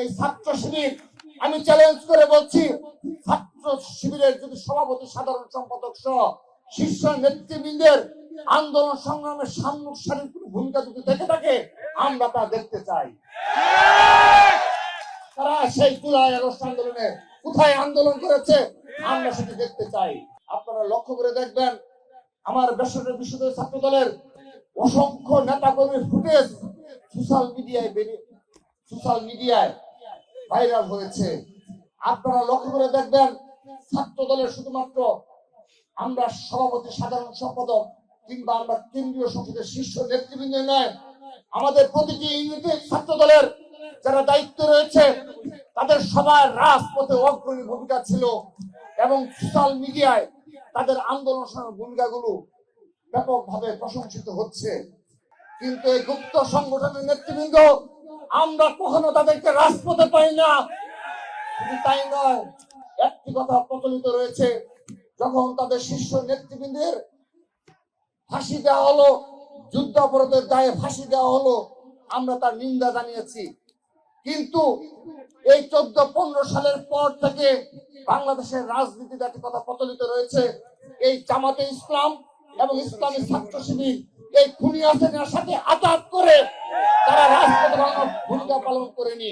এই ছাত্র শিবির আমি চ্যালেঞ্জ করে বলছি, ছাত্র শিবিরের যদি সভাপতি, সাধারণ সম্পাদক সহ শীর্ষ নেতৃবৃন্দের আন্দোলন সংগ্রামের সামনের সারির কোনো ভূমিকা যদি থেকে থাকে, আমরা তা দেখতে চাই। তারা সেই জুলাই আগস্ট আন্দোলনে কোথায় আন্দোলন করেছে আমরা সেটি দেখতে চাই। আপনারা লক্ষ্য করে দেখবেন, আমার বেসরকারি বিশ্ববিদ্যালয় ছাত্র দলের অসংখ্য নেতা কর্মীর ফুটেজ সোশ্যাল মিডিয়ায় ভাইরাল হয়েছে। আপনারা লক্ষ্য করে দেখবেন, ছাত্র দলের শুধুমাত্র আমরা সভাপতি, সাধারণ সম্পাদক কিংবা আমরা কেন্দ্রীয় সংসদের শীর্ষ নেতৃবৃন্দ নয়, আমাদের প্রতিটি ইউনিটের ছাত্র দলের যারা দায়িত্ব রয়েছে তাদের সবার রাজপথে অগ্রণী ভূমিকা ছিল এবং সোশ্যাল মিডিয়ায় তাদের আন্দোলন ভূমিকাগুলো ব্যাপকভাবে প্রশংসিত হচ্ছে। কিন্তু এই গুপ্ত সংগঠনের নেতৃবৃন্দ আমরা কখনো তাদেরকে রাজপথে পাই না। শুধু তাই নয়, একটি কথা প্রচলিত রয়েছে, যখন তাদের শীর্ষ নেতৃবৃন্দের ফাঁসি দেওয়া হলো, যুদ্ধাপরাধের দায়ে ফাঁসি দেওয়া হলো, আমরা তার নিন্দা জানিয়েছি। কিন্তু এই 14-15 সালের পর থেকে বাংলাদেশের রাজনীতিতে একটি কথা প্রচলিত রয়েছে, এই জামাতে ইসলাম এবং ইসলামী ছাত্র শিবির এই খুনি হাসিনার সাথে আঘাত করে তারা রাজপথে ভূমিকা পালন করেনি।